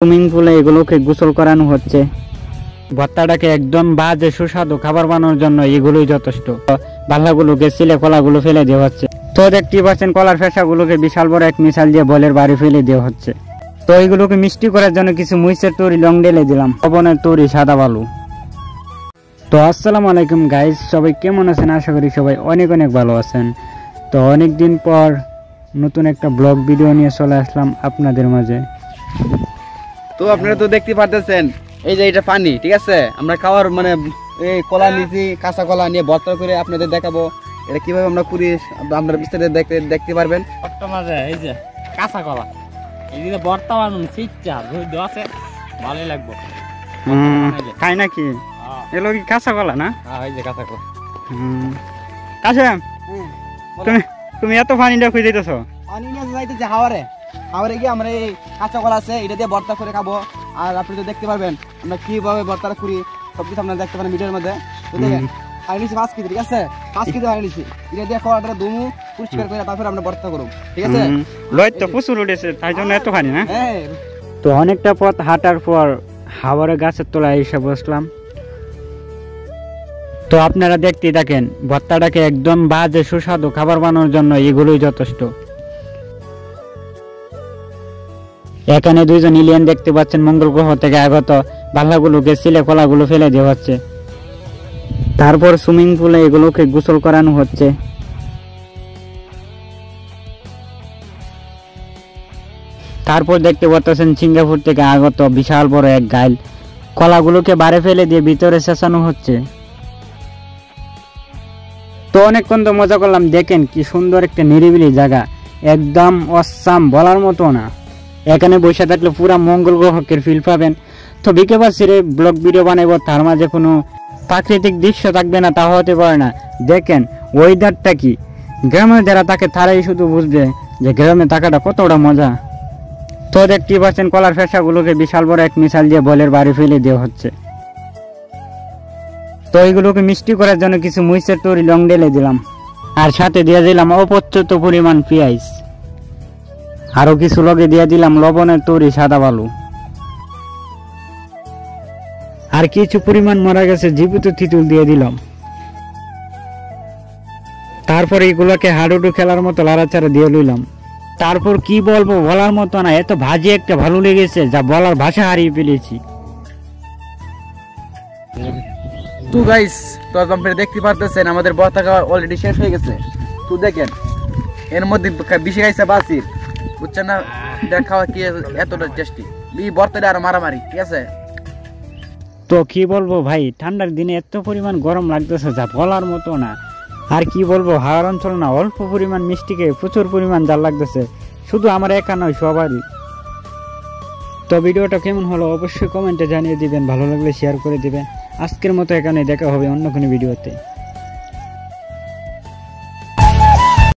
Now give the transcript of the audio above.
Swimming পুলে এগুলোকে গোসল করানো হচ্ছে। ভর্তাটাকে একদম বাজে সুস্বাদু খাবার বানানোর জন্য এগুলোই যথেষ্ট। বাল্লাগুলোকে ছিলে কলাগুলো ফেলে দেওয়া হচ্ছে। তো দেখতে পাচ্ছেন কলার ফেসাগুলোকে বিশাল বড় এক মিশাল দিয়ে বলের বাড়ি ফেলে দেওয়া হচ্ছে। তো এইগুলোকে মিষ্টি করার জন্য কিছু মুইসের তৈরি লং ঢেলে দিলাম, লবণের তৈরি সাদা বালু। তো আসসালামু আলাইকুম গাইজ, সবাই কেমন আছেন? আশা করি সবাই অনেক অনেক ভালো আছেন। তো অনেক দিন পর নতুন একটা ব্লগ ভিডিও নিয়ে চলে আসলাম আপনাদের মাঝে। তো আপনারা তো দেখতে পারতেছেন এই যে এটা পানি, ঠিক আছে? আমরা খাওয়ার মানে এই কলা নিয়েছি, কাঁচা কলা নিয়ে ভর্তা করে আপনাদের দেখাবো এটা কিভাবে আমরা করি। আপনারা বিস্তারিত দেখতে পারবেন। এই যে কাঁচা কলা, এই যে ভর্তা বানানো শিখছে, ধৈর্য আছে, ভালোই লাগবে। খাই নাকি? এগুলো কি কাঁচা কলা না? এই যে কাঁচা কলা। কাছে তুমি এত পানিটা খুঁজে দিতেছ? পানি নিয়ে যাইতেছে হাওয়ারে, হাওয়ারে গিয়ে আমরা এই কাঁচা কলা আছে এটা দিয়ে ভর্তা করে খাবো। আর আপনি তো দেখতে পারবেন আমরা কিভাবে ভর্তাটা করি, সবকিছু আপনারা দেখতে পারেন ভিডিওর মধ্যে। তো দেখেন পানি নিচ্ছি 5 কেজি, ঠিক আছে? 5 কেজি পানি নিচ্ছি, এটা দিয়ে কলাটা ধুমু পরিষ্কার করে তারপরে আমরা ভর্তা করব, ঠিক আছে? লয় তো প্রচুর উঠেছে, তাই জন্য এত পানি না? হ্যাঁ। তো অনেকটা পথ হাঁটার পর হাওয়ারে গাছের তলায় এসে বসলাম। তো আপনারা দেখতেই থাকেন, ভর্তাটাকে একদম বাজে সুস্বাদু খাবার বানানোর জন্য এগুলোই যথেষ্ট। এখানে দুইজন এলিয়েন দেখতে পাচ্ছেন, মঙ্গল গ্রহ থেকে আগত। বাল্লাগুলোকে ছিলে কলাগুলো ফেলে দেওয়া হচ্ছে। তারপর সুইমিং পুলে এগুলোকে গোসল করানো হচ্ছে। তারপর দেখতে পাচ্ছেন সিঙ্গাপুর থেকে আগত বিশাল বড় এক গাইল। কলাগুলোকে বারে ফেলে দিয়ে ভিতরে চেঁচানো হচ্ছে। তো অনেকক্ষণ তো মজা করলাম। দেখেন কি সুন্দর একটা নিরিবিলি জায়গা, একদম অসাম, বলার মতো না। এখানে বসে থাকলে পুরা মঙ্গল গ্রহের ফিল পাবেন। তো বিকে পাচ্ছি ব্লগ ভিডিও বানাবো, তার মাঝে কোনো প্রাকৃতিক দৃশ্য থাকবে না তা হতে পারে না। দেখেন ওয়েদারটা কি, গ্রামে যারা থাকে তারাই শুধু বুঝবে যে গ্রামে থাকাটা কতটা মজা। তো দেখতে পাচ্ছেন কলার ফেসাগুলোকে বিশাল বড় এক মিশাল দিয়ে বলের বাড়ি ফেলে দেওয়া হচ্ছে। তো এইগুলোকে মিষ্টি করার জন্য কিছু মুইসের তৈরি লং ঢেলে দিলাম, আর সাথে দিয়ে দিলাম অপর্যাপ্ত পরিমাণ পেঁয়াজ। আরো কিছু লগে দিয়ে দিলাম লবণের তৈরি সাদা বালু, আর কিছু পরিমাণ মারা গেছে জীবিত তিতুল দিয়ে দিলাম। তারপর এইগুলোকে হাডুডু খেলার মতো লাড়াচাড়া দিয়ে লইলাম। তারপর কি বলবো, বলার মতো না, এত ভাজি একটা ভালো লেগেছে যা বলার ভাষা হারিয়ে ফেলেছি। তো গাইস, তো আপনারা দেখতে পারতেছেন আমাদের ভর্তা খাওয়া অলরেডি শেষ হয়ে গেছে। তো দেখেন এর মধ্যে বেশি খাইছে বাসির, বুঝছেন না? এটা খাওয়া কি এতটা টেস্টি, এই ভর্তাটা আর মারামারি, ঠিক আছে? তো কি বলবো ভাই, ঠান্ডার দিনে এত পরিমাণ গরম লাগতেছে যা বলার মতো না। আর কি বলবো, হাওয়ার অঞ্চল না, অল্প পরিমাণ মিষ্টিকে প্রচুর পরিমাণ জাল লাগতেছে, শুধু আমার একা নয়, সবারই। তো ভিডিওটা কেমন হলো অবশ্যই কমেন্টে জানিয়ে দিবেন, ভালো লাগলে শেয়ার করে দিবেন। আজকের মতো এখানে দেখা হবে অন্য কোনো ভিডিওতে।